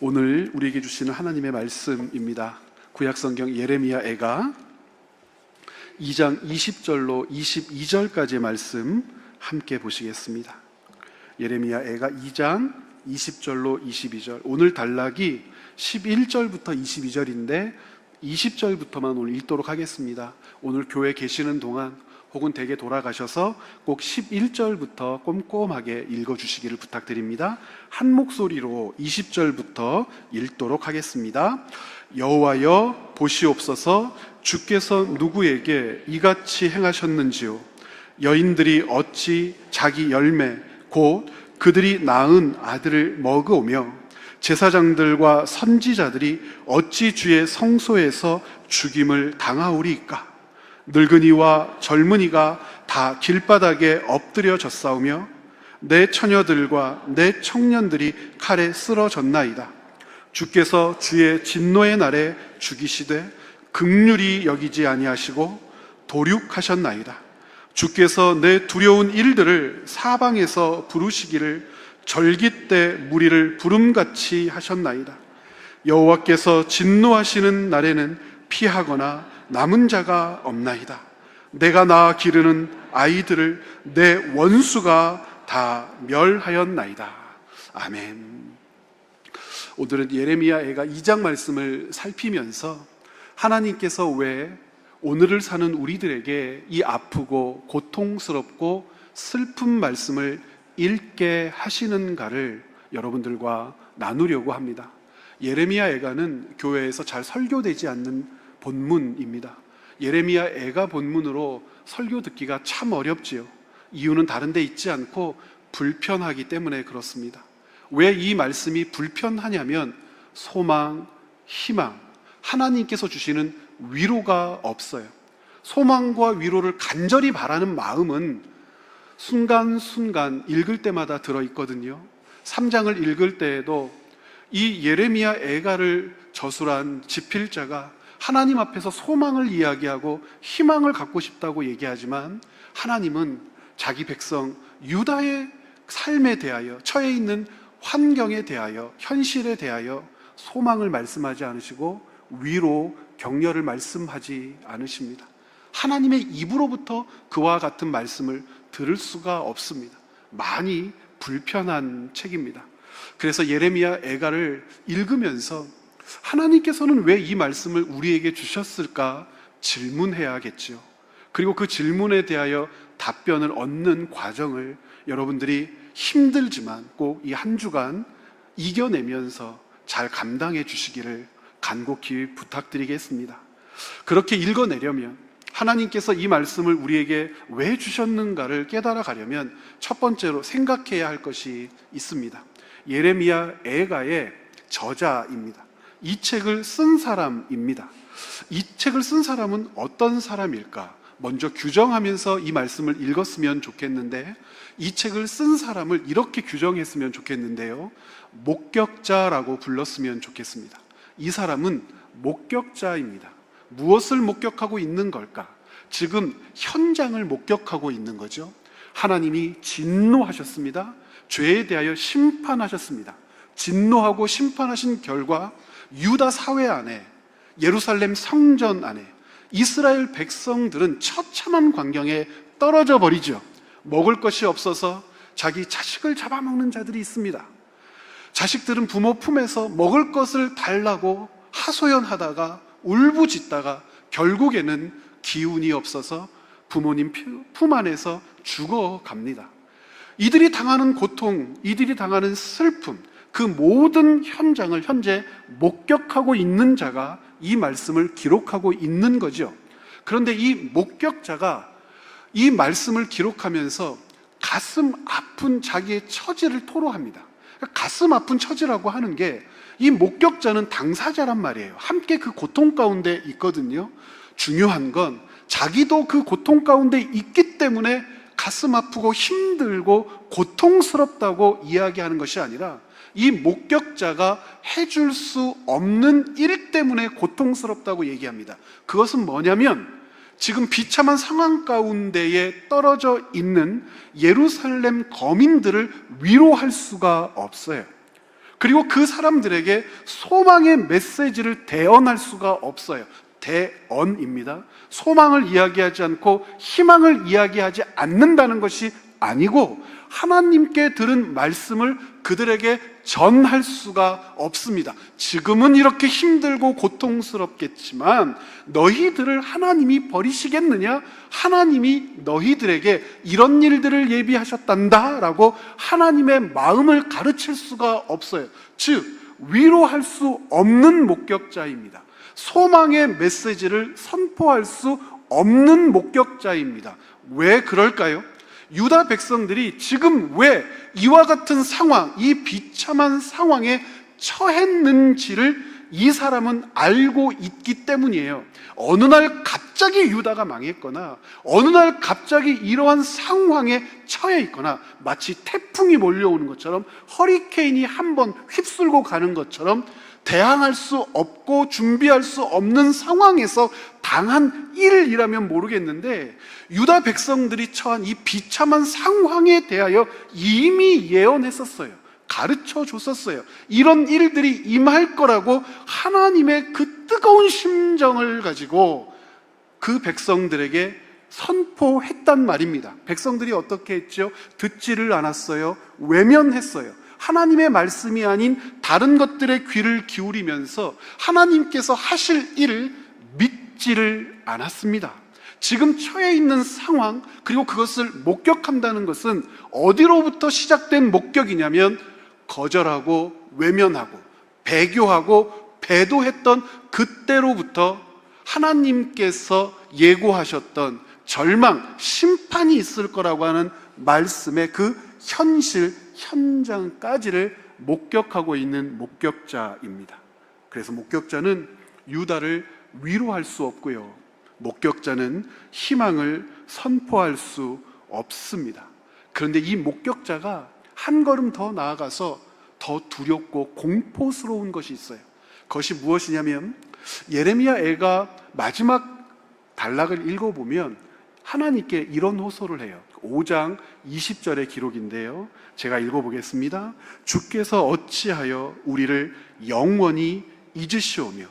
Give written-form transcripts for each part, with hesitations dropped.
오늘 우리에게 주시는 하나님의 말씀입니다. 구약성경 예레미야애가 2장 20절로 22절까지의 말씀 함께 보시겠습니다. 예레미야애가 2장 20절로 22절, 오늘 단락이 11절부터 22절인데 20절부터만 오늘 읽도록 하겠습니다. 오늘 교회 계시는 동안 혹은 댁에 돌아가셔서 꼭 11절부터 꼼꼼하게 읽어주시기를 부탁드립니다. 한 목소리로 20절부터 읽도록 하겠습니다. 여호와여 보시옵소서, 주께서 누구에게 이같이 행하셨는지요? 여인들이 어찌 자기 열매 곧 그들이 낳은 아들을 먹으오며 제사장들과 선지자들이 어찌 주의 성소에서 죽임을 당하오리이까? 늙은이와 젊은이가 다 길바닥에 엎드려졌사오며 내 처녀들과 내 청년들이 칼에 쓰러졌나이다. 주께서 주의 진노의 날에 죽이시되 긍휼히 여기지 아니하시고 도륙하셨나이다. 주께서 내 두려운 일들을 사방에서 부르시기를 절기 때 무리를 부름같이 하셨나이다. 여호와께서 진노하시는 날에는 피하거나 남은 자가 없나이다. 내가 낳아 기르는 아이들을 내 원수가 다 멸하였나이다. 아멘. 오늘은 예레미야애가 2장 말씀을 살피면서 하나님께서 왜 오늘을 사는 우리들에게 이 아프고 고통스럽고 슬픈 말씀을 읽게 하시는가를 여러분들과 나누려고 합니다. 예레미야애가는 교회에서 잘 설교되지 않는 본문입니다. 예레미야애가 본문으로 설교 듣기가 참 어렵지요. 이유는 다른 데 있지 않고 불편하기 때문에 그렇습니다. 왜 이 말씀이 불편하냐면 소망, 희망, 하나님께서 주시는 위로가 없어요. 소망과 위로를 간절히 바라는 마음은 순간순간 읽을 때마다 들어있거든요. 3장을 읽을 때에도 이 예레미야애가를 저술한 지필자가 하나님 앞에서 소망을 이야기하고 희망을 갖고 싶다고 얘기하지만 하나님은 자기 백성 유다의 삶에 대하여, 처해 있는 환경에 대하여, 현실에 대하여 소망을 말씀하지 않으시고 위로, 격려를 말씀하지 않으십니다. 하나님의 입으로부터 그와 같은 말씀을 들을 수가 없습니다. 많이 불편한 책입니다. 그래서 예레미야애가를 읽으면서 하나님께서는 왜 이 말씀을 우리에게 주셨을까 질문해야겠죠. 그리고 그 질문에 대하여 답변을 얻는 과정을 여러분들이 힘들지만 꼭 이 한 주간 이겨내면서 잘 감당해 주시기를 간곡히 부탁드리겠습니다. 그렇게 읽어내려면, 하나님께서 이 말씀을 우리에게 왜 주셨는가를 깨달아 가려면 첫 번째로 생각해야 할 것이 있습니다. 예레미야애가의 저자입니다. 이 책을 쓴 사람입니다. 이 책을 쓴 사람은 어떤 사람일까? 먼저 규정하면서 이 말씀을 읽었으면 좋겠는데, 이 책을 쓴 사람을 이렇게 규정했으면 좋겠는데요, 목격자라고 불렀으면 좋겠습니다. 이 사람은 목격자입니다. 무엇을 목격하고 있는 걸까? 지금 현장을 목격하고 있는 거죠. 하나님이 진노하셨습니다. 죄에 대하여 심판하셨습니다. 진노하고 심판하신 결과 유다 사회 안에, 예루살렘 성전 안에 이스라엘 백성들은 처참한 광경에 떨어져 버리죠. 먹을 것이 없어서 자기 자식을 잡아먹는 자들이 있습니다. 자식들은 부모 품에서 먹을 것을 달라고 하소연하다가 울부짖다가 결국에는 기운이 없어서 부모님 품 안에서 죽어갑니다. 이들이 당하는 고통, 이들이 당하는 슬픔, 그 모든 현장을 현재 목격하고 있는 자가 이 말씀을 기록하고 있는 거죠. 그런데 이 목격자가 이 말씀을 기록하면서 가슴 아픈 자기의 처지를 토로합니다. 가슴 아픈 처지라고 하는 게, 이 목격자는 당사자란 말이에요. 함께 그 고통 가운데 있거든요. 중요한 건 자기도 그 고통 가운데 있기 때문에 가슴 아프고 힘들고 고통스럽다고 이야기하는 것이 아니라, 이 목격자가 해줄 수 없는 일 때문에 고통스럽다고 얘기합니다. 그것은 뭐냐면, 지금 비참한 상황 가운데에 떨어져 있는 예루살렘 거민들을 위로할 수가 없어요. 그리고 그 사람들에게 소망의 메시지를 대언할 수가 없어요. 대언입니다. 소망을 이야기하지 않고 희망을 이야기하지 않는다는 것이 아니고 하나님께 들은 말씀을 그들에게 전할 수가 없습니다. 지금은 이렇게 힘들고 고통스럽겠지만 너희들을 하나님이 버리시겠느냐? 하나님이 너희들에게 이런 일들을 예비하셨단다 라고 하나님의 마음을 가르칠 수가 없어요. 즉 위로할 수 없는 목격자입니다. 소망의 메시지를 선포할 수 없는 목격자입니다. 왜 그럴까요? 유다 백성들이 지금 왜 이와 같은 상황, 이 비참한 상황에 처했는지를 이 사람은 알고 있기 때문이에요. 어느 날 갑자기 유다가 망했거나 어느 날 갑자기 이러한 상황에 처해 있거나 마치 태풍이 몰려오는 것처럼 허리케인이 한번 휩쓸고 가는 것처럼 대항할 수 없고 준비할 수 없는 상황에서 당한 일이라면 모르겠는데 유다 백성들이 처한 이 비참한 상황에 대하여 이미 예언했었어요. 가르쳐 줬었어요. 이런 일들이 임할 거라고 하나님의 그 뜨거운 심정을 가지고 그 백성들에게 선포했단 말입니다. 백성들이 어떻게 했죠? 듣지를 않았어요. 외면했어요. 하나님의 말씀이 아닌 다른 것들의 귀를 기울이면서 하나님께서 하실 일을 믿지를 않았습니다. 지금 처해 있는 상황, 그리고 그것을 목격한다는 것은 어디로부터 시작된 목격이냐면 거절하고 외면하고 배교하고 배도했던 그때로부터 하나님께서 예고하셨던 절망, 심판이 있을 거라고 하는 말씀의 그 현실, 현장까지를 목격하고 있는 목격자입니다. 그래서 목격자는 유다를 위로할 수 없고요, 목격자는 희망을 선포할 수 없습니다. 그런데 이 목격자가 한 걸음 더 나아가서 더 두렵고 공포스러운 것이 있어요. 그것이 무엇이냐면 예레미야 애가 마지막 단락을 읽어보면 하나님께 이런 호소를 해요. 5장 20절의 기록인데요, 제가 읽어보겠습니다. 주께서 어찌하여 우리를 영원히 잊으시오며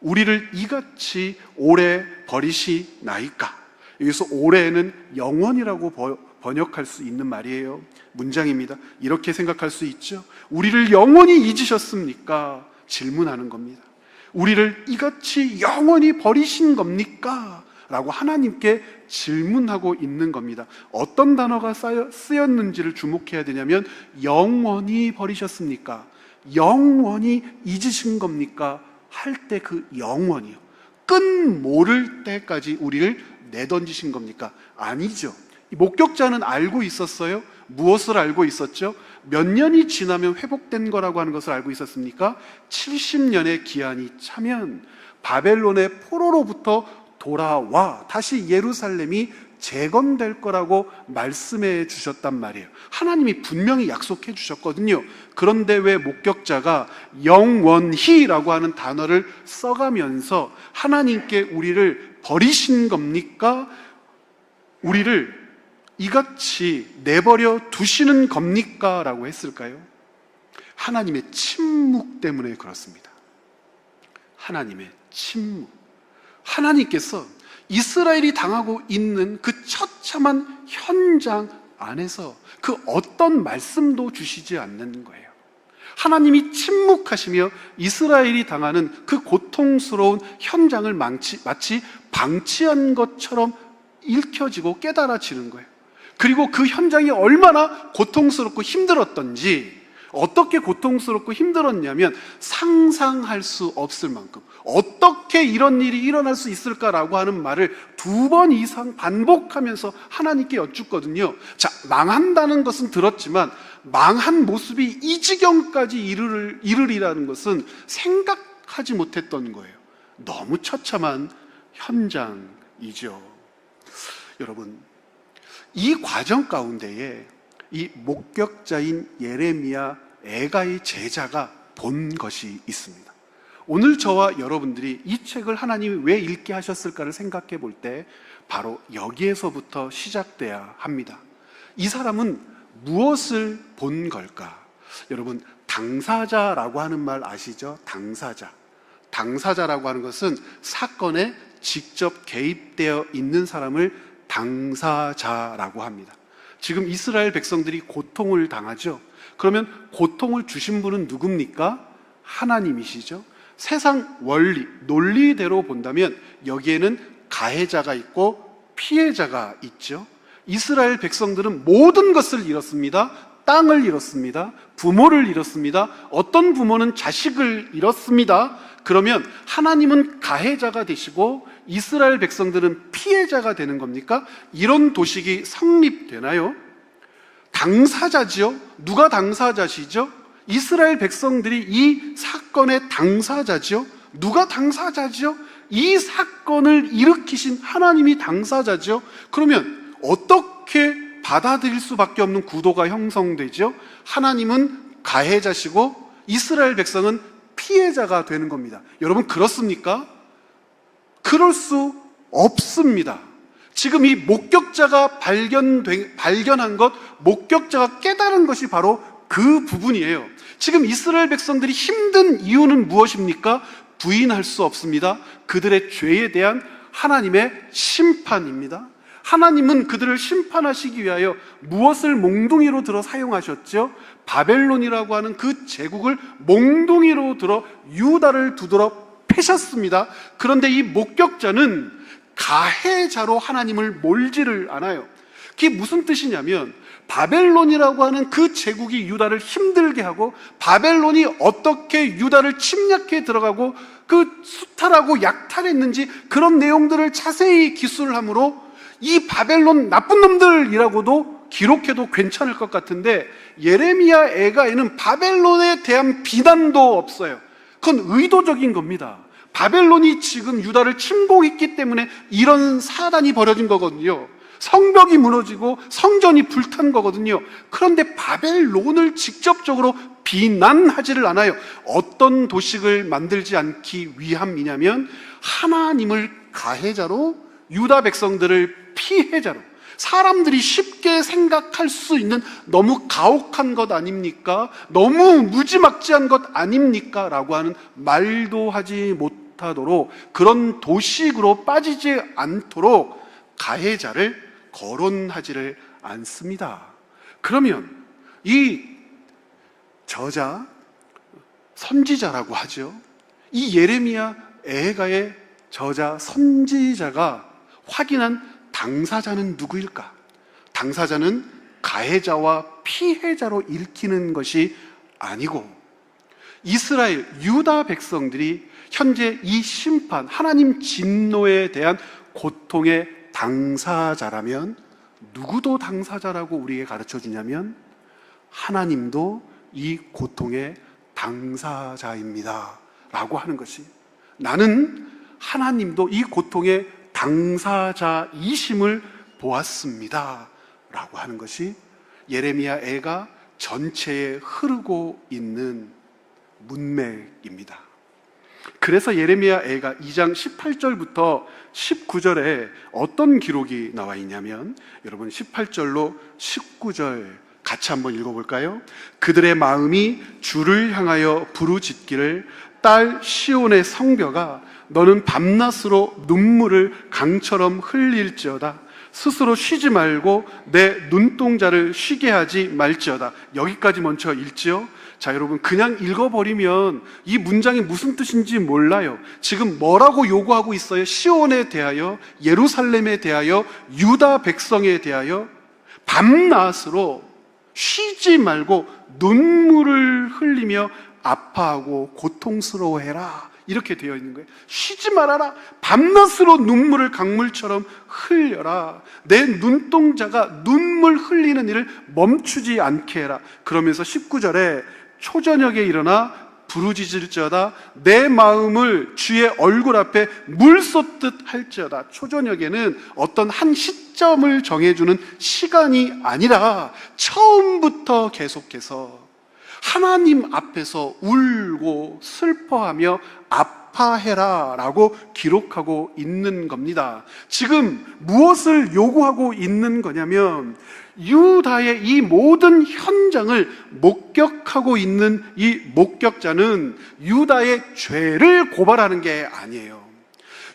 우리를 이같이 오래 버리시나이까. 여기서 오래는 영원이라고 번역할 수 있는 말이에요. 문장입니다. 이렇게 생각할 수 있죠. 우리를 영원히 잊으셨습니까? 질문하는 겁니다. 우리를 이같이 영원히 버리신 겁니까? 라고 하나님께 질문하고 있는 겁니다. 어떤 단어가 쓰였는지를 주목해야 되냐면 영원히 버리셨습니까? 영원히 잊으신 겁니까? 할 때 그 영원이요, 끈 모를 때까지 우리를 내던지신 겁니까? 아니죠. 목격자는 알고 있었어요. 무엇을 알고 있었죠? 몇 년이 지나면 회복된 거라고 하는 것을 알고 있었습니까? 70년의 기한이 차면 바벨론의 포로로부터 돌아와 다시 예루살렘이 재건될 거라고 말씀해 주셨단 말이에요. 하나님이 분명히 약속해 주셨거든요. 그런데 왜 목격자가 영원히라고 하는 단어를 써가면서 하나님께 우리를 버리신 겁니까? 우리를 이같이 내버려 두시는 겁니까? 라고 했을까요? 하나님의 침묵 때문에 그렇습니다. 하나님의 침묵. 하나님께서 이스라엘이 당하고 있는 그 처참한 현장 안에서 그 어떤 말씀도 주시지 않는 거예요. 하나님이 침묵하시며 이스라엘이 당하는 그 고통스러운 현장을 마치 방치한 것처럼 읽혀지고 깨달아지는 거예요. 그리고 그 현장이 얼마나 고통스럽고 힘들었던지, 어떻게 고통스럽고 힘들었냐면 상상할 수 없을 만큼, 어떻게 이런 일이 일어날 수 있을까라고 하는 말을 2번 이상 반복하면서 하나님께 여쭙거든요. 자, 망한다는 것은 들었지만 망한 모습이 이 지경까지 이르리라는 것은 생각하지 못했던 거예요. 너무 처참한 현장이죠. 여러분, 이 과정 가운데에 이 목격자인 예레미야 애가의 제자가 본 것이 있습니다. 오늘 저와 여러분들이 이 책을 하나님이 왜 읽게 하셨을까를 생각해 볼 때 바로 여기에서부터 시작돼야 합니다. 이 사람은 무엇을 본 걸까? 여러분, 당사자라고 하는 말 아시죠? 당사자. 당사자라고 하는 것은 사건에 직접 개입되어 있는 사람을 당사자라고 합니다. 지금 이스라엘 백성들이 고통을 당하죠. 그러면 고통을 주신 분은 누굽니까? 하나님이시죠. 세상 원리, 논리대로 본다면 여기에는 가해자가 있고 피해자가 있죠. 이스라엘 백성들은 모든 것을 잃었습니다. 땅을 잃었습니다. 부모를 잃었습니다. 어떤 부모는 자식을 잃었습니다. 그러면 하나님은 가해자가 되시고 이스라엘 백성들은 피해자가 되는 겁니까? 이런 도식이 성립되나요? 당사자지요? 누가 당사자시죠? 이스라엘 백성들이 이 사건의 당사자지요? 누가 당사자지요? 이 사건을 일으키신 하나님이 당사자지요? 그러면 어떻게 받아들일 수밖에 없는 구도가 형성되죠? 하나님은 가해자시고 이스라엘 백성은 피해자가 되는 겁니다. 여러분 그렇습니까? 그럴 수 없습니다. 지금 이 목격자가 발견한 것, 목격자가 깨달은 것이 바로 그 부분이에요. 지금 이스라엘 백성들이 힘든 이유는 무엇입니까? 부인할 수 없습니다. 그들의 죄에 대한 하나님의 심판입니다. 하나님은 그들을 심판하시기 위하여 무엇을 몽둥이로 들어 사용하셨죠? 바벨론이라고 하는 그 제국을 몽둥이로 들어 유다를 두드러 패셨습니다. 그런데 이 목격자는 가해자로 하나님을 몰지를 않아요. 그게 무슨 뜻이냐면 바벨론이라고 하는 그 제국이 유다를 힘들게 하고 바벨론이 어떻게 유다를 침략해 들어가고 그 수탈하고 약탈했는지 그런 내용들을 자세히 기술을 하므로 이 바벨론 나쁜 놈들이라고도 기록해도 괜찮을 것 같은데 예레미야 애가에는 바벨론에 대한 비난도 없어요. 그건 의도적인 겁니다. 바벨론이 지금 유다를 침공했기 때문에 이런 사단이 벌어진 거거든요. 성벽이 무너지고 성전이 불탄 거거든요. 그런데 바벨론을 직접적으로 비난하지를 않아요. 어떤 도식을 만들지 않기 위함이냐면 하나님을 가해자로 유다 백성들을 피해자로 사람들이 쉽게 생각할 수 있는 너무 가혹한 것 아닙니까? 너무 무지막지한 것 아닙니까? 라고 하는 말도 하지 못하도록 그런 도식으로 빠지지 않도록 가해자를 거론하지를 않습니다. 그러면 이 저자, 선지자라고 하죠. 이 예레미야 애가의 저자, 선지자가 확인한 당사자는 누구일까? 당사자는 가해자와 피해자로 읽히는 것이 아니고 이스라엘, 유다 백성들이 현재 이 심판, 하나님 진노에 대한 고통의 당사자라면 누구도 당사자라고 우리에게 가르쳐 주냐면 하나님도 이 고통의 당사자입니다 라고 하는 것이 나는 하나님도 이 고통의 당사자이심을 보았습니다 라고 하는 것이 예레미야 애가 전체에 흐르고 있는 문맥입니다. 그래서 예레미야 애가 2장 18절부터 19절에 어떤 기록이 나와 있냐면 여러분 18절로 19절 같이 한번 읽어볼까요? 그들의 마음이 주를 향하여 부르짖기를 딸 시온의 성벽아 너는 밤낮으로 눈물을 강처럼 흘릴지어다. 스스로 쉬지 말고 내 눈동자를 쉬게 하지 말지어다. 여기까지 먼저 읽지요. 자, 여러분 그냥 읽어버리면 이 문장이 무슨 뜻인지 몰라요. 지금 뭐라고 요구하고 있어요? 시온에 대하여, 예루살렘에 대하여, 유다 백성에 대하여 밤낮으로 쉬지 말고 눈물을 흘리며 아파하고 고통스러워해라. 이렇게 되어 있는 거예요. 쉬지 말아라. 밤낮으로 눈물을 강물처럼 흘려라. 내 눈동자가 눈물 흘리는 일을 멈추지 않게 해라. 그러면서 19절에 초저녁에 일어나 부르짖을지어다. 내 마음을 주의 얼굴 앞에 물 쏟듯 할지어다. 초저녁에는 어떤 한 시점을 정해주는 시간이 아니라 처음부터 계속해서 하나님 앞에서 울고 슬퍼하며 아파해라 라고 기록하고 있는 겁니다. 지금 무엇을 요구하고 있는 거냐면 유다의 이 모든 현장을 목격하고 있는 이 목격자는 유다의 죄를 고발하는 게 아니에요.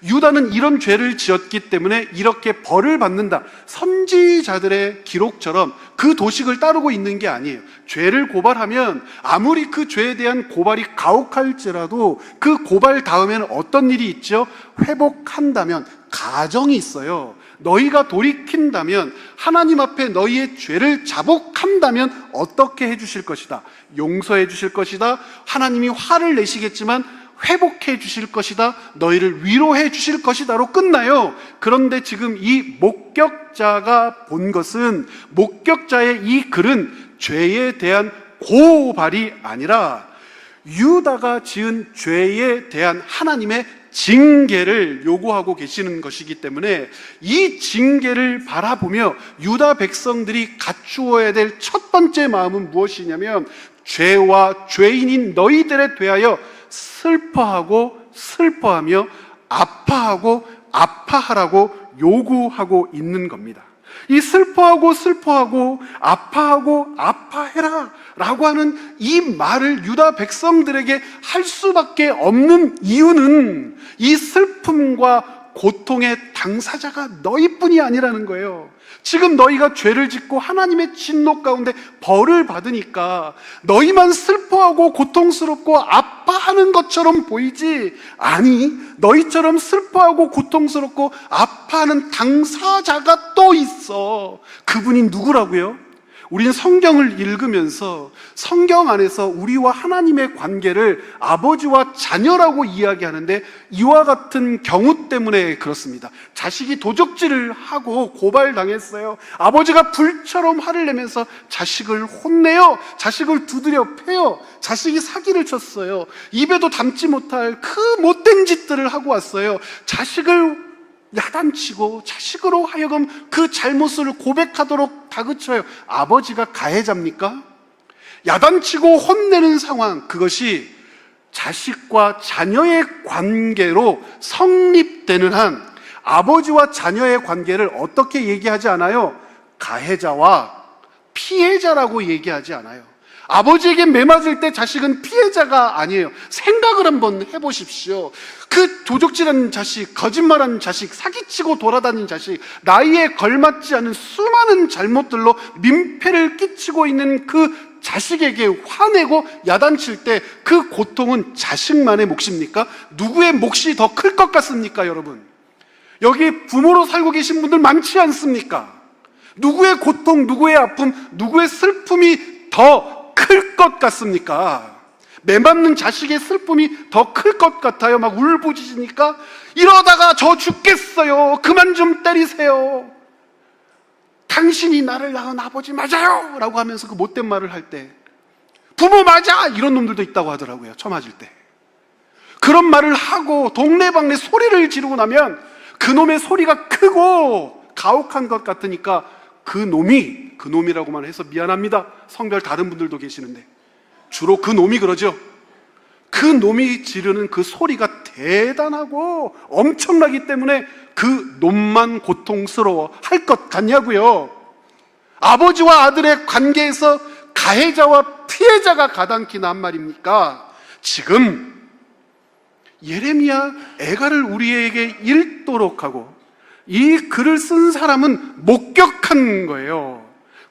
유다는 이런 죄를 지었기 때문에 이렇게 벌을 받는다, 선지자들의 기록처럼 그 도식을 따르고 있는 게 아니에요. 죄를 고발하면 아무리 그 죄에 대한 고발이 가혹할지라도 그 고발 다음에는 어떤 일이 있죠? 회복한다면, 가정이 있어요. 너희가 돌이킨다면, 하나님 앞에 너희의 죄를 자복한다면 어떻게 해주실 것이다? 용서해 주실 것이다. 하나님이 화를 내시겠지만 회복해 주실 것이다. 너희를 위로해 주실 것이다로 끝나요. 그런데 지금 이 목격자가 본 것은, 목격자의 이 글은 죄에 대한 고발이 아니라 유다가 지은 죄에 대한 하나님의 징계를 요구하고 계시는 것이기 때문에, 이 징계를 바라보며 유다 백성들이 갖추어야 될 첫 번째 마음은 무엇이냐면, 죄와 죄인인 너희들에 대하여 슬퍼하고 슬퍼하며 아파하고 아파하라고 요구하고 있는 겁니다. 이 슬퍼하고 슬퍼하고 아파하고 아파해라 라고 하는 이 말을 유다 백성들에게 할 수밖에 없는 이유는, 이 슬픔과 고통의 당사자가 너희뿐이 아니라는 거예요. 지금 너희가 죄를 짓고 하나님의 진노 가운데 벌을 받으니까 너희만 슬퍼하고 고통스럽고 아파하는 것처럼 보이지, 아니, 너희처럼 슬퍼하고 고통스럽고 아파하는 당사자가 또 있어. 그분이 누구라고요? 우린 성경을 읽으면서 성경 안에서 우리와 하나님의 관계를 아버지와 자녀라고 이야기하는데, 이와 같은 경우 때문에 그렇습니다. 자식이 도적질을 하고 고발당했어요. 아버지가 불처럼 화를 내면서 자식을 혼내요. 자식을 두드려 패요. 자식이 사기를 쳤어요. 입에도 담지 못할 그 못된 짓들을 하고 왔어요. 자식을 야단치고 자식으로 하여금 그 잘못을 고백하도록 다그쳐요. 아버지가 가해자입니까? 야단치고 혼내는 상황, 그것이 자식과 자녀의 관계로 성립되는 한 아버지와 자녀의 관계를 어떻게 얘기하지 않아요? 가해자와 피해자라고 얘기하지 않아요. 아버지에게 매맞을 때 자식은 피해자가 아니에요. 생각을 한번 해보십시오. 그 도적질하는 자식, 거짓말하는 자식, 사기치고 돌아다니는 자식, 나이에 걸맞지 않은 수많은 잘못들로 민폐를 끼치고 있는 그 자식에게 화내고 야단칠 때 그 고통은 자식만의 몫입니까? 누구의 몫이 더 클 것 같습니까, 여러분? 여기 부모로 살고 계신 분들 많지 않습니까? 누구의 고통, 누구의 아픔, 누구의 슬픔이 더 클 것 같습니까? 매맞는 자식의 슬픔이 더 클 것 같아요. 막 울부짖으니까 이러다가 저 죽겠어요. 그만 좀 때리세요. 당신이 나를 낳은 아버지 맞아요 라고 하면서 그 못된 말을 할 때, 부모 맞아! 이런 놈들도 있다고 하더라고요. 처맞을 때. 그런 말을 하고 동네방네 소리를 지르고 나면 그 놈의 소리가 크고 가혹한 것 같으니까 그 놈이라고만 해서 미안합니다. 성별 다른 분들도 계시는데 주로 그 놈이 그러죠. 그 놈이 지르는 그 소리가 대단하고 엄청나기 때문에 그 놈만 고통스러워 할 것 같냐고요. 아버지와 아들의 관계에서 가해자와 피해자가 가당키나 한 말입니까? 지금 예레미야 애가를 우리에게 읽도록 하고 이 글을 쓴 사람은 목격한 거예요.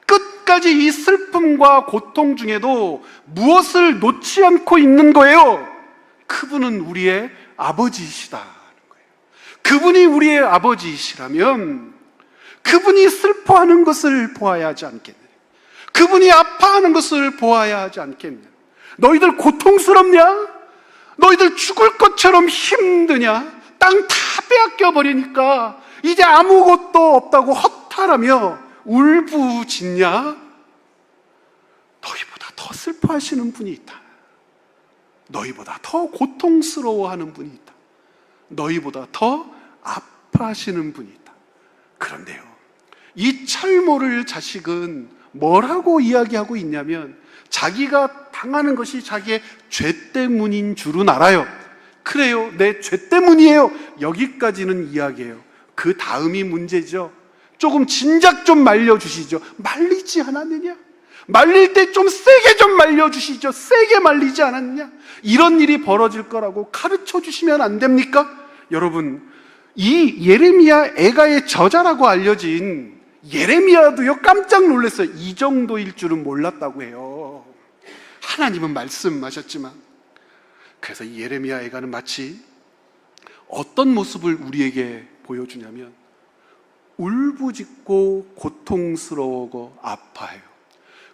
끝까지 이 슬픔과 고통 중에도 무엇을 놓지 않고 있는 거예요? 그분은 우리의 아버지이시다는 거예요. 그분이 우리의 아버지이시라면 그분이 슬퍼하는 것을 보아야 하지 않겠느냐? 그분이 아파하는 것을 보아야 하지 않겠느냐? 너희들 고통스럽냐? 너희들 죽을 것처럼 힘드냐? 땅 다 빼앗겨 버리니까 이제 아무것도 없다고 허탈하며 울부짖냐? 너희보다 더 슬퍼하시는 분이 있다. 너희보다 더 고통스러워하는 분이 있다. 너희보다 더 아파하시는 분이 있다. 그런데요, 이 철모를 자식은 뭐라고 이야기하고 있냐면, 자기가 당하는 것이 자기의 죄 때문인 줄은 알아요. 그래요, 내 죄 때문이에요. 여기까지는 이야기해요. 그 다음이 문제죠. 조금 진작 좀 말려주시죠. 말리지 않았느냐? 말릴 때 좀 세게 좀 말려주시죠. 세게 말리지 않았느냐? 이런 일이 벌어질 거라고 가르쳐 주시면 안 됩니까? 여러분, 이 예레미야 애가의 저자라고 알려진 예레미야도요 깜짝 놀랐어요. 이 정도일 줄은 몰랐다고 해요. 하나님은 말씀하셨지만. 그래서 이 예레미야 애가는 마치 어떤 모습을 우리에게 보여주냐면 울부짖고 고통스러워하고 아파해요.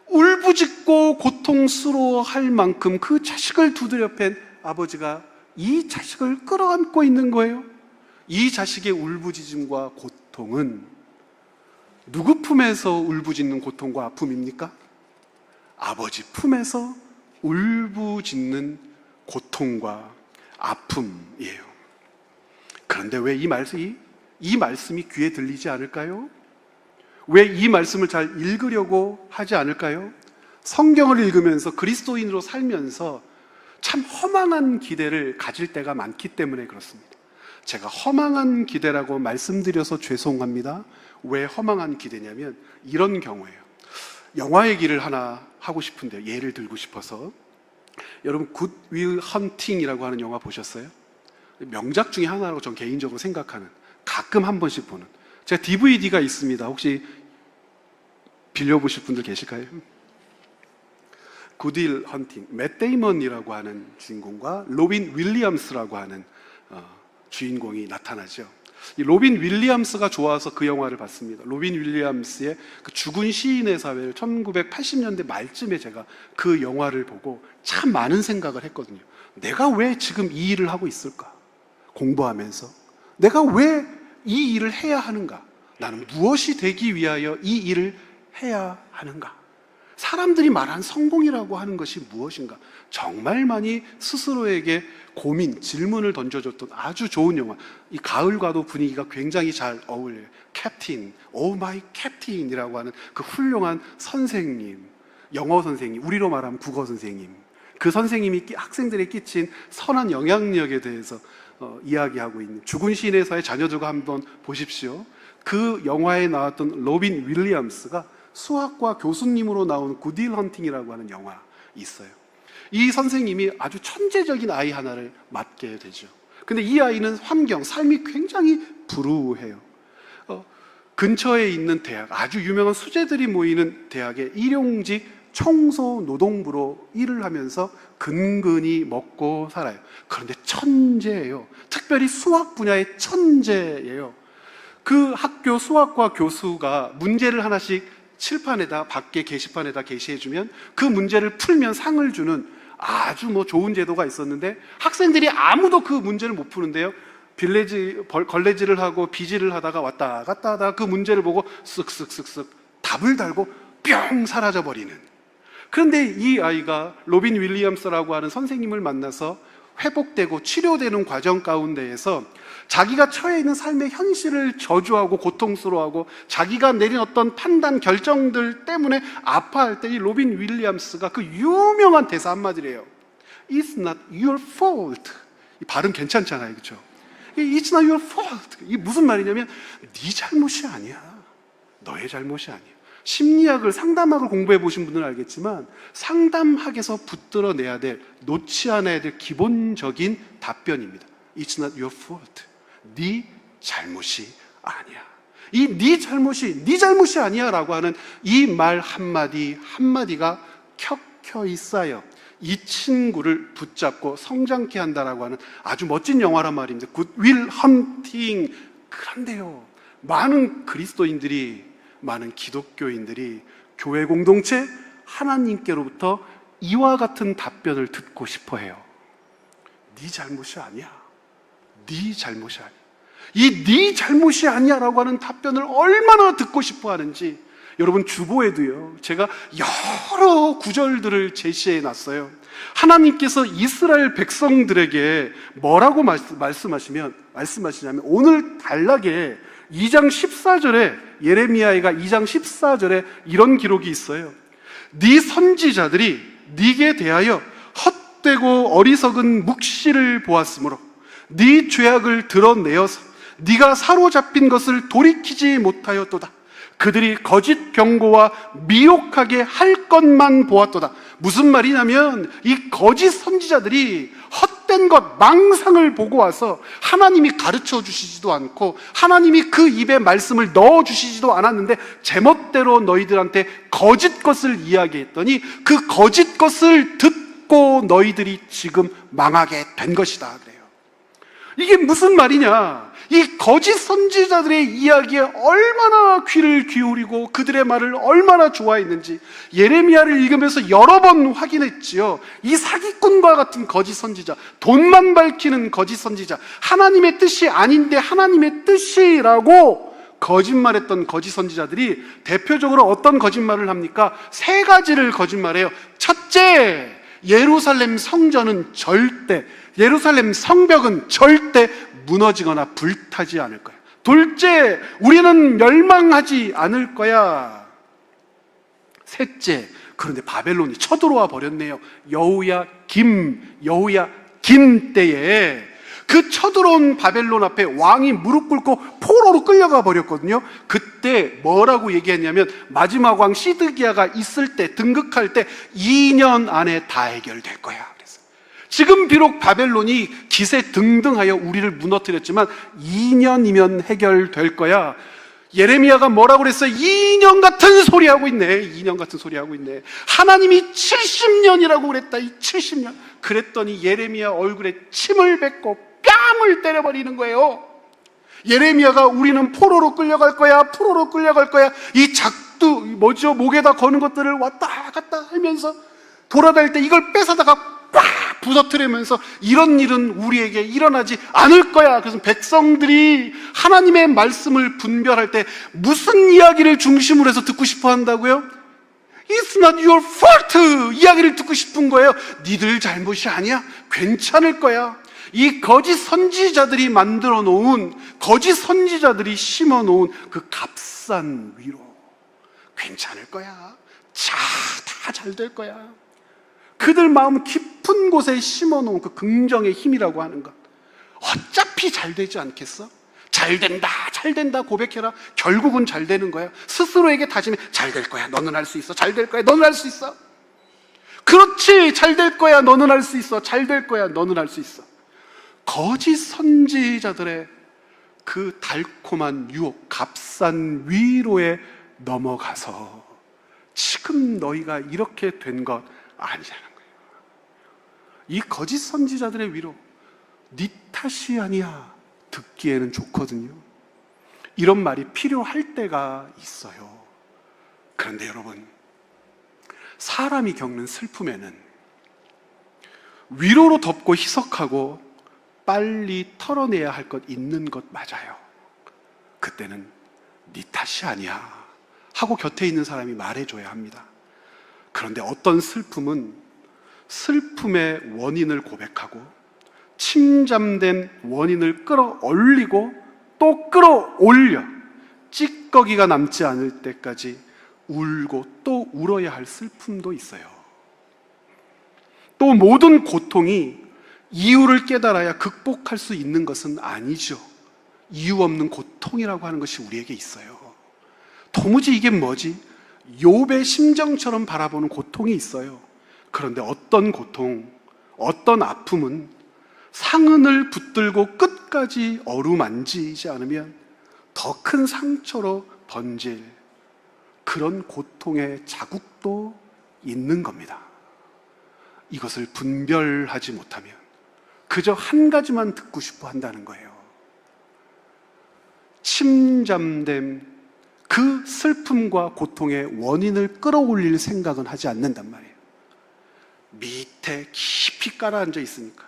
울부짖고 고통스러워할 만큼 그 자식을 두드려 팬 아버지가 이 자식을 끌어안고 있는 거예요. 이 자식의 울부짖음과 고통은 누구 품에서 울부짖는 고통과 아픔입니까? 아버지 품에서 울부짖는 고통과 아픔이에요. 그런데 왜 이 말씀이 귀에 들리지 않을까요? 왜 이 말씀을 잘 읽으려고 하지 않을까요? 성경을 읽으면서 그리스도인으로 살면서 참 허망한 기대를 가질 때가 많기 때문에 그렇습니다. 제가 허망한 기대라고 말씀드려서 죄송합니다. 왜 허망한 기대냐면 이런 경우예요. 영화 얘기를 하나 하고 싶은데요. 예를 들고 싶어서. 여러분 굿 윌 헌팅이라고 하는 영화 보셨어요? 명작 중에 하나라고 전 개인적으로 생각하는, 가끔 한 번씩 보는, 제가 DVD가 있습니다. 혹시 빌려보실 분들 계실까요? 굿 윌 헌팅, 맷 데이먼이라고 하는 주인공과 로빈 윌리엄스라고 하는 주인공이 나타나죠. 이 로빈 윌리엄스가 좋아서 그 영화를 봤습니다. 로빈 윌리엄스의 그 죽은 시인의 사회를 1980년대 말쯤에 제가 그 영화를 보고 참 많은 생각을 했거든요. 내가 왜 지금 이 일을 하고 있을까? 공부하면서 내가 왜 이 일을 해야 하는가? 나는 무엇이 되기 위하여 이 일을 해야 하는가? 사람들이 말한 성공이라고 하는 것이 무엇인가? 정말 많이 스스로에게 고민, 질문을 던져줬던 아주 좋은 영화. 이 가을과도 분위기가 굉장히 잘 어울려요. 캡틴, 오 마이 캡틴이라고 하는 그 훌륭한 선생님, 영어 선생님, 우리로 말하면 국어 선생님, 그 선생님이 학생들에 끼친 선한 영향력에 대해서 이야기하고 있는 죽은 시인에서의 자녀들과 한번 보십시오. 그 영화에 나왔던 로빈 윌리엄스가 수학과 교수님으로 나온 굿 윌 헌팅이라고 하는 영화 있어요. 이 선생님이 아주 천재적인 아이 하나를 맡게 되죠. 근데 이 아이는 환경, 삶이 굉장히 불우해요. 근처에 있는 대학, 아주 유명한 수재들이 모이는 대학의 일용직 청소 노동부로 일을 하면서 근근히 먹고 살아요. 그런데 천재예요. 특별히 수학 분야의 천재예요. 그 학교 수학과 교수가 문제를 하나씩 칠판에다, 밖에 게시판에다 게시해주면 그 문제를 풀면 상을 주는 아주 좋은 제도가 있었는데, 학생들이 아무도 그 문제를 못 푸는데요, 걸레질을 하고 비질을 하다가 왔다 갔다 하다가 그 문제를 보고 쓱쓱쓱쓱 답을 달고 뿅 사라져버리는. 그런데 이 아이가 로빈 윌리엄스라고 하는 선생님을 만나서 회복되고 치료되는 과정 가운데에서 자기가 처해 있는 삶의 현실을 저주하고 고통스러워하고 자기가 내린 어떤 판단, 결정들 때문에 아파할 때 이 로빈 윌리엄스가 그 유명한 대사 한마디를 해요. It's not your fault. 이 발음 괜찮잖아요, 그렇죠? It's not your fault. 이게 무슨 말이냐면 네 잘못이 아니야. 너의 잘못이 아니야. 심리학을, 상담학을 공부해 보신 분들은 알겠지만 상담학에서 붙들어내야 될, 놓지 않아야 될 기본적인 답변입니다. It's not your fault. 네 잘못이 아니야. 이 네 잘못이 아니야 라고 하는 이 말 한마디 한마디가 켜켜이 쌓여 이 친구를 붙잡고 성장케 한다라고 하는 아주 멋진 영화란 말입니다. 굿 윌 헌팅. 그런데요, 많은 그리스도인들이, 많은 기독교인들이, 교회 공동체, 하나님께로부터 이와 같은 답변을 듣고 싶어 해요. 네 잘못이 아니야. 네 잘못이 아니야. 이 네 잘못이 아니야 라고 하는 답변을 얼마나 듣고 싶어 하는지, 여러분 주보에도요, 제가 여러 구절들을 제시해 놨어요. 하나님께서 이스라엘 백성들에게 뭐라고 말씀하시냐면 오늘 단락에 2장 14절에, 예레미야가 2장 14절에 이런 기록이 있어요. 네 선지자들이 네게 대하여 헛되고 어리석은 묵시를 보았으므로 네 죄악을 드러내어서 네가 사로잡힌 것을 돌이키지 못하였도다. 그들이 거짓 경고와 미혹하게 할 것만 보았도다. 무슨 말이냐면 이 거짓 선지자들이 헛된 것, 망상을 보고 와서 하나님이 가르쳐 주시지도 않고 하나님이 그 입에 말씀을 넣어 주시지도 않았는데 제멋대로 너희들한테 거짓 것을 이야기했더니 그 거짓 것을 듣고 너희들이 지금 망하게 된 것이다 그래요. 이게 무슨 말이냐? 이 거짓 선지자들의 이야기에 얼마나 귀를 기울이고 그들의 말을 얼마나 좋아했는지 예레미야를 읽으면서 여러 번 확인했지요. 이 사기꾼과 같은 거짓 선지자, 돈만 밝히는 거짓 선지자, 하나님의 뜻이 아닌데 하나님의 뜻이라고 거짓말했던 거짓 선지자들이 대표적으로 어떤 거짓말을 합니까? 세 가지를 거짓말해요. 첫째, 예루살렘 성전은 절대, 예루살렘 성벽은 절대 무너지거나 불타지 않을 거야. 둘째, 우리는 멸망하지 않을 거야. 셋째, 그런데 바벨론이 쳐들어와 버렸네요. 여호야김 때에 그 쳐들어온 바벨론 앞에 왕이 무릎 꿇고 포로로 끌려가 버렸거든요. 그때 뭐라고 얘기했냐면 마지막 왕 시드기야가 있을 때, 등극할 때 2년 안에 다 해결될 거야. 지금 비록 바벨론이 기세등등하여 우리를 무너뜨렸지만 2년이면 해결될 거야. 예레미야가 뭐라고 그랬어요? 2년 같은 소리 하고 있네. 2년 같은 소리 하고 있네. 하나님이 70년이라고 그랬다. 이 70년. 그랬더니 예레미야 얼굴에 침을 뱉고 뺨을 때려버리는 거예요. 예레미야가 우리는 포로로 끌려갈 거야. 포로로 끌려갈 거야. 이 작두 뭐죠? 목에다 거는 것들을 왔다 갔다 하면서 돌아다닐 때 이걸 뺏어다가 꽉 부서뜨리면서 이런 일은 우리에게 일어나지 않을 거야. 그래서 백성들이 하나님의 말씀을 분별할 때 무슨 이야기를 중심으로 해서 듣고 싶어 한다고요? It's not your fault 이야기를 듣고 싶은 거예요. 니들 잘못이 아니야. 괜찮을 거야. 이 거짓 선지자들이 만들어 놓은, 거짓 선지자들이 심어 놓은 그 값싼 위로, 괜찮을 거야. 다 잘 될 거야. 그들 마음 깊은 곳에 심어놓은 그 긍정의 힘이라고 하는 것, 어차피 잘 되지 않겠어? 잘 된다 고백해라. 결국은 잘 되는 거야. 스스로에게 다짐해. 잘 될 거야. 너는 할 수 있어. 잘 될 거야. 너는 할 수 있어. 그렇지. 잘 될 거야. 너는 할 수 있어. 잘 될 거야. 너는 할 수 있어. 거짓 선지자들의 그 달콤한 유혹, 값싼 위로에 넘어가서 지금 너희가 이렇게 된 것 아니잖아. 이 거짓 선지자들의 위로, 네 탓이 아니야 듣기에는 좋거든요. 이런 말이 필요할 때가 있어요. 그런데 여러분, 사람이 겪는 슬픔에는 위로로 덮고 희석하고 빨리 털어내야 할 것 있는 것 맞아요. 그때는 네 탓이 아니야 하고 곁에 있는 사람이 말해줘야 합니다. 그런데 어떤 슬픔은 슬픔의 원인을 고백하고 침잠된 원인을 끌어올리고 또 끌어올려 찌꺼기가 남지 않을 때까지 울고 또 울어야 할 슬픔도 있어요. 또 모든 고통이 이유를 깨달아야 극복할 수 있는 것은 아니죠. 이유 없는 고통이라고 하는 것이 우리에게 있어요. 도무지 이게 뭐지? 욥의 심정처럼 바라보는 고통이 있어요. 그런데 어떤 고통, 어떤 아픔은 상흔을 붙들고 끝까지 어루만지지 않으면 더 큰 상처로 번질 그런 고통의 자국도 있는 겁니다. 이것을 분별하지 못하면 그저 한 가지만 듣고 싶어 한다는 거예요. 침잠된 그 슬픔과 고통의 원인을 끌어올릴 생각은 하지 않는단 말이에요. 밑에 깊이 깔아앉아 있으니까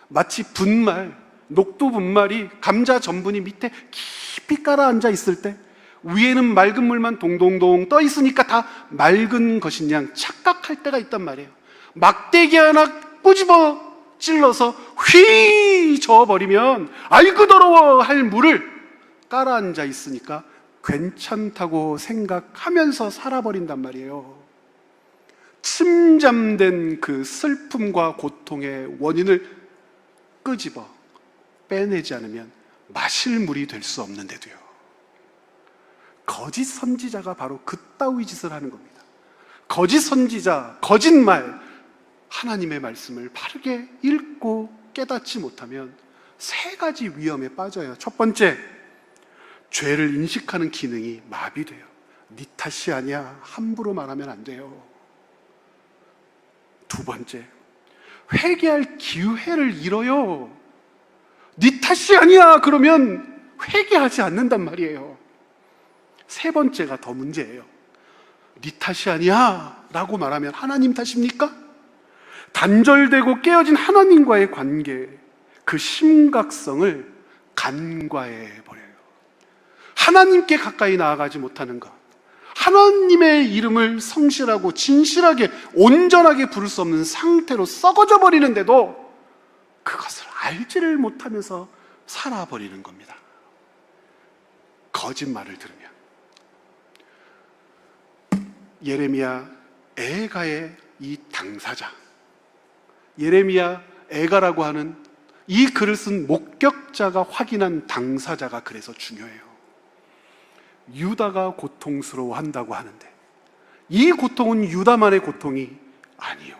마치 분말, 녹두 분말이 감자 전분이 밑에 깊이 깔아앉아 있을 때 위에는 맑은 물만 동동동 떠 있으니까 다 맑은 것인 양 착각할 때가 있단 말이에요. 막대기 하나 꼬집어 찔러서 휘 저어버리면 아이고 더러워 할 물을 깔아앉아 있으니까 괜찮다고 생각하면서 살아버린단 말이에요. 침잠된 그 슬픔과 고통의 원인을 끄집어 빼내지 않으면 마실 물이 될 수 없는데도요. 거짓 선지자가 바로 그따위 짓을 하는 겁니다. 거짓 선지자, 거짓말, 하나님의 말씀을 바르게 읽고 깨닫지 못하면 세 가지 위험에 빠져요. 첫 번째, 죄를 인식하는 기능이 마비돼요. 네 탓이 아니야, 함부로 말하면 안 돼요. 두 번째, 회개할 기회를 잃어요. 네 탓이 아니야 그러면 회개하지 않는단 말이에요. 세 번째가 더 문제예요. 네 탓이 아니야 라고 말하면 하나님 탓입니까? 단절되고 깨어진 하나님과의 관계, 그 심각성을 간과해 버려요. 하나님께 가까이 나아가지 못하는 것, 하나님의 이름을 성실하고 진실하게 온전하게 부를 수 없는 상태로 썩어져 버리는데도 그것을 알지를 못하면서 살아버리는 겁니다. 거짓말을 들으면. 예레미야 애가의 이 당사자, 예레미야 애가라고 하는 이 글을 쓴 목격자가 확인한 당사자가 그래서 중요해요. 유다가 고통스러워한다고 하는데 이 고통은 유다만의 고통이 아니요,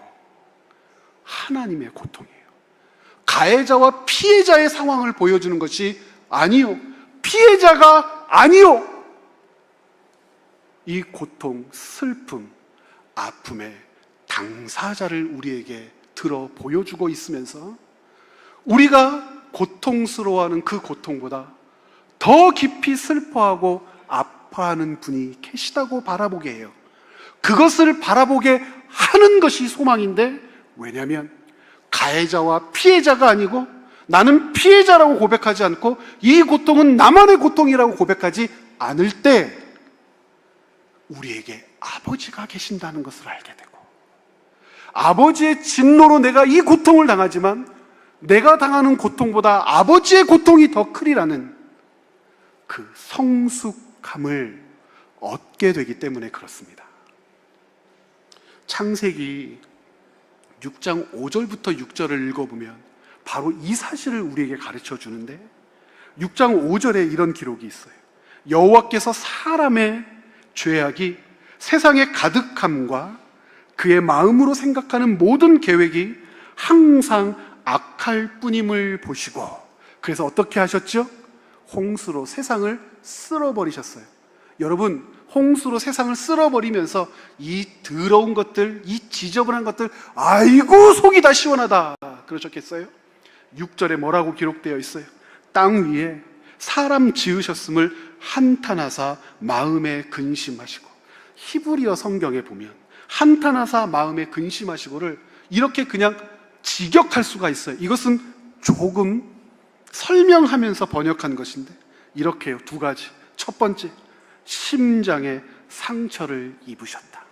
하나님의 고통이에요. 가해자와 피해자의 상황을 보여주는 것이 아니요, 피해자가 아니요, 이 고통, 슬픔, 아픔의 당사자를 우리에게 들어 보여주고 있으면서 우리가 고통스러워하는 그 고통보다 더 깊이 슬퍼하고 아파하는 분이 계시다고 바라보게 해요. 그것을 바라보게 하는 것이 소망인데, 왜냐하면 가해자와 피해자가 아니고 나는 피해자라고 고백하지 않고 이 고통은 나만의 고통이라고 고백하지 않을 때 우리에게 아버지가 계신다는 것을 알게 되고, 아버지의 진노로 내가 이 고통을 당하지만 내가 당하는 고통보다 아버지의 고통이 더 크리라는 그 성숙함을 얻게 되기 때문에 그렇습니다. 창세기 6장 5절부터 6절을 읽어보면 바로 이 사실을 우리에게 가르쳐 주는데, 6장 5절에 이런 기록이 있어요. 여호와께서 사람의 죄악이 세상에 가득함과 그의 마음으로 생각하는 모든 계획이 항상 악할 뿐임을 보시고, 그래서 어떻게 하셨죠? 홍수로 세상을 쓸어버리셨어요. 여러분, 홍수로 세상을 쓸어버리면서 이 더러운 것들, 이 지저분한 것들, 아이고 속이 다 시원하다 그러셨겠어요? 6절에 뭐라고 기록되어 있어요? 땅 위에 사람 지으셨음을 한탄하사 마음에 근심하시고, 히브리어 성경에 보면 한탄하사 마음에 근심하시고를 이렇게 그냥 직역할 수가 있어요. 이것은 조금 설명하면서 번역한 것인데 이렇게 해요. 두 가지. 첫 번째, 심장에 상처를 입으셨다.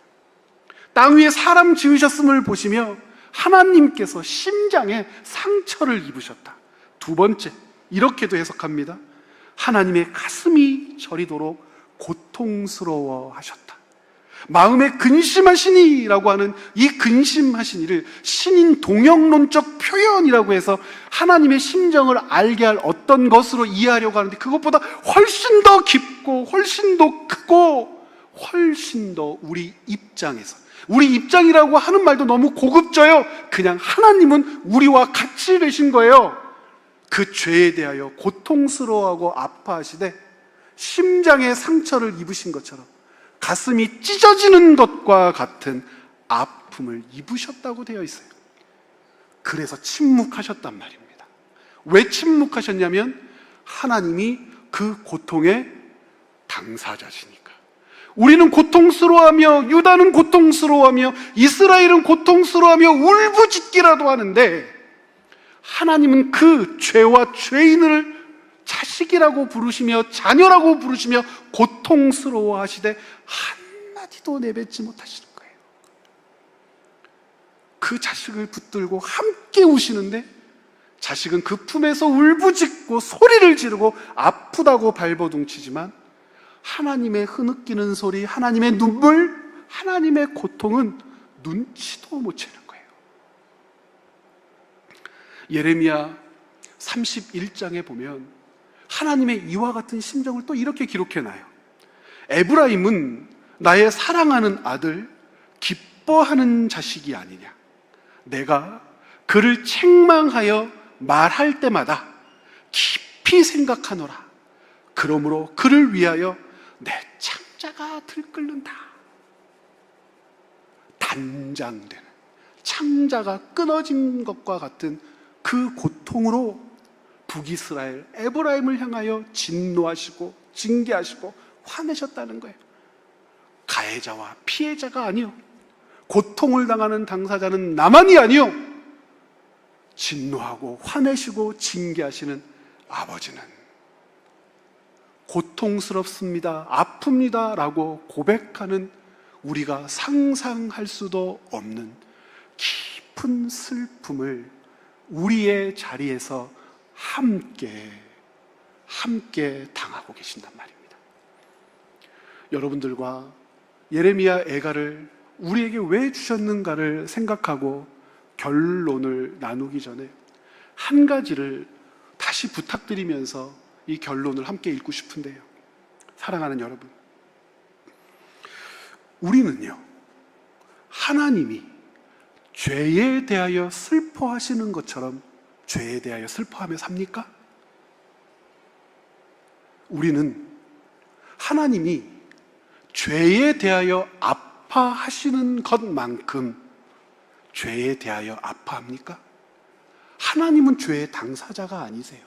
땅 위에 사람 지으셨음을 보시며 하나님께서 심장에 상처를 입으셨다. 두 번째, 이렇게도 해석합니다. 하나님의 가슴이 저리도록 고통스러워 하셨다. 마음에 근심하시니라고 하는 이 근심하시니를 신인 동형론적 표현이라고 해서 하나님의 심정을 알게 할 어떤 것으로 이해하려고 하는데, 그것보다 훨씬 더 깊고 훨씬 더 크고 훨씬 더 우리 입장에서, 우리 입장이라고 하는 말도 너무 고급져요. 그냥 하나님은 우리와 같이 되신 거예요. 그 죄에 대하여 고통스러워하고 아파하시되 심장에 상처를 입으신 것처럼 가슴이 찢어지는 것과 같은 아픔을 입으셨다고 되어 있어요. 그래서 침묵하셨단 말입니다. 왜 침묵하셨냐면 하나님이 그 고통의 당사자시니까. 우리는 고통스러워하며, 유다는 고통스러워하며, 이스라엘은 고통스러워하며 울부짖기라도 하는데, 하나님은 그 죄와 죄인을 자식이라고 부르시며 자녀라고 부르시며 고통스러워 하시되 한마디도 내뱉지 못하시는 거예요. 그 자식을 붙들고 함께 우시는데 자식은 그 품에서 울부짖고 소리를 지르고 아프다고 발버둥치지만 하나님의 흐느끼는 소리, 하나님의 눈물, 하나님의 고통은 눈치도 못 채는 거예요. 예레미야 31장에 보면 하나님의 이와 같은 심정을 또 이렇게 기록해놔요. 에브라임은 나의 사랑하는 아들, 기뻐하는 자식이 아니냐. 내가 그를 책망하여 말할 때마다 깊이 생각하노라. 그러므로 그를 위하여 내 창자가 들끓는다. 단장되는 창자가 끊어진 것과 같은 그 고통으로 북이스라엘 에브라임을 향하여 진노하시고 징계하시고 화내셨다는 거예요. 가해자와 피해자가 아니요, 고통을 당하는 당사자는 나만이 아니요, 진노하고 화내시고 징계하시는 아버지는 고통스럽습니다, 아픕니다 라고 고백하는 우리가 상상할 수도 없는 깊은 슬픔을 우리의 자리에서 함께 당하고 계신단 말입니다. 여러분들과 예레미야 애가를 우리에게 왜 주셨는가를 생각하고 결론을 나누기 전에 한 가지를 다시 부탁드리면서 이 결론을 함께 읽고 싶은데요. 사랑하는 여러분, 우리는요, 하나님이 죄에 대하여 슬퍼하시는 것처럼 죄에 대하여 슬퍼하며 삽니까? 우리는 하나님이 죄에 대하여 아파하시는 것만큼 죄에 대하여 아파합니까? 하나님은 죄의 당사자가 아니세요.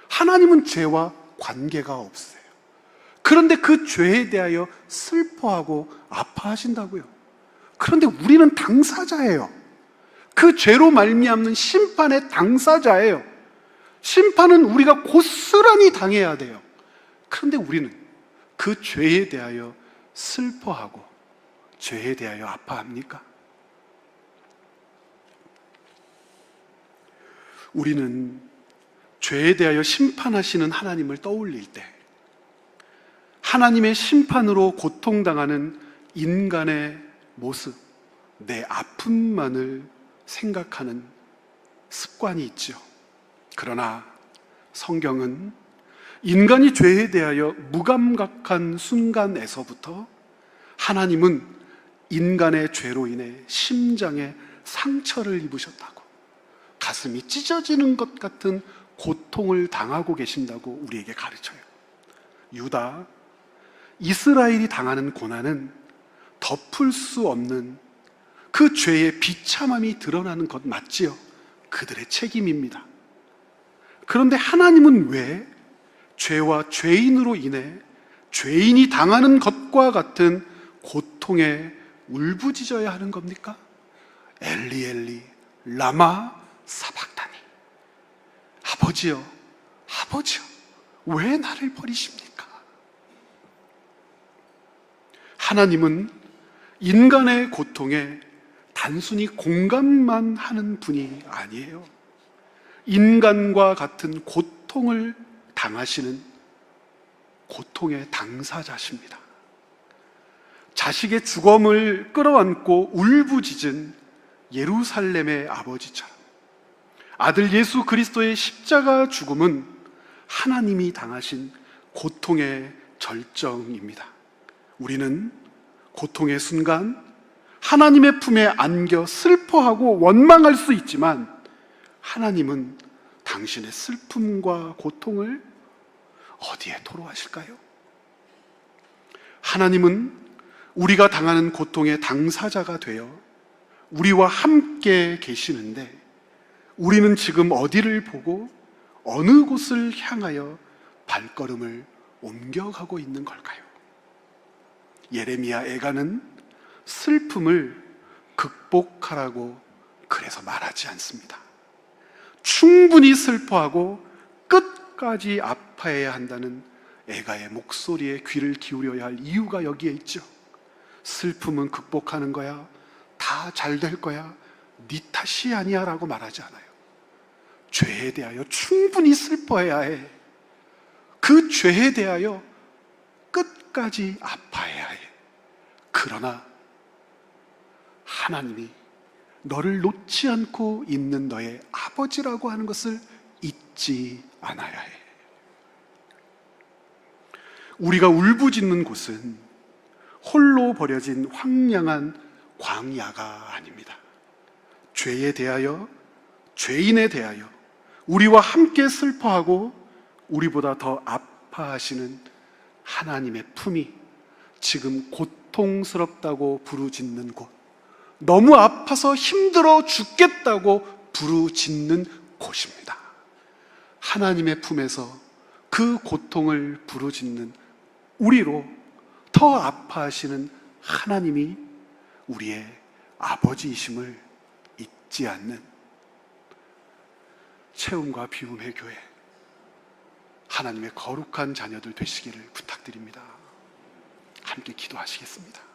하나님은 죄와 관계가 없으세요. 그런데 그 죄에 대하여 슬퍼하고 아파하신다고요. 그런데 우리는 당사자예요. 그 죄로 말미암는 심판의 당사자예요. 심판은 우리가 고스란히 당해야 돼요. 그런데 우리는 그 죄에 대하여 슬퍼하고 죄에 대하여 아파합니까? 우리는 죄에 대하여 심판하시는 하나님을 떠올릴 때 하나님의 심판으로 고통당하는 인간의 모습, 내 아픔만을 생각하는 습관이 있죠. 그러나 성경은 인간이 죄에 대하여 무감각한 순간에서부터 하나님은 인간의 죄로 인해 심장에 상처를 입으셨다고, 가슴이 찢어지는 것 같은 고통을 당하고 계신다고 우리에게 가르쳐요. 유다, 이스라엘이 당하는 고난은 덮을 수 없는 그 죄의 비참함이 드러나는 것 맞지요? 그들의 책임입니다. 그런데 하나님은 왜 죄와 죄인으로 인해 죄인이 당하는 것과 같은 고통에 울부짖어야 하는 겁니까? 엘리 엘리 라마 사박다니. 아버지요, 아버지요, 왜 나를 버리십니까? 하나님은 인간의 고통에 단순히 공감만 하는 분이 아니에요. 인간과 같은 고통을 당하시는 고통의 당사자십니다. 자식의 죽음을 끌어안고 울부짖은 예루살렘의 아버지처럼 아들 예수 그리스도의 십자가 죽음은 하나님이 당하신 고통의 절정입니다. 우리는 고통의 순간 하나님의 품에 안겨 슬퍼하고 원망할 수 있지만 하나님은 당신의 슬픔과 고통을 어디에 토로하실까요? 하나님은 우리가 당하는 고통의 당사자가 되어 우리와 함께 계시는데 우리는 지금 어디를 보고 어느 곳을 향하여 발걸음을 옮겨가고 있는 걸까요? 예레미야 애가는 슬픔을 극복하라고 그래서 말하지 않습니다. 충분히 슬퍼하고 끝까지 아파해야 한다는 애가의 목소리에 귀를 기울여야 할 이유가 여기에 있죠. 슬픔은 극복하는 거야, 다 잘 될 거야, 네 탓이 아니야 라고 말하지 않아요. 죄에 대하여 충분히 슬퍼해야 해. 그 죄에 대하여 끝까지 아파해야 해. 그러나 하나님이 너를 놓지 않고 있는 너의 아버지라고 하는 것을 잊지 않아야 해. 우리가 울부짖는 곳은 홀로 버려진 황량한 광야가 아닙니다. 죄에 대하여, 죄인에 대하여 우리와 함께 슬퍼하고 우리보다 더 아파하시는 하나님의 품이 지금 고통스럽다고 부르짖는 곳, 너무 아파서 힘들어 죽겠다고 부르짖는 곳입니다. 하나님의 품에서 그 고통을 부르짖는 우리로 더 아파하시는 하나님이 우리의 아버지이심을 잊지 않는 채움과 비움의 교회, 하나님의 거룩한 자녀들 되시기를 부탁드립니다. 함께 기도하시겠습니다.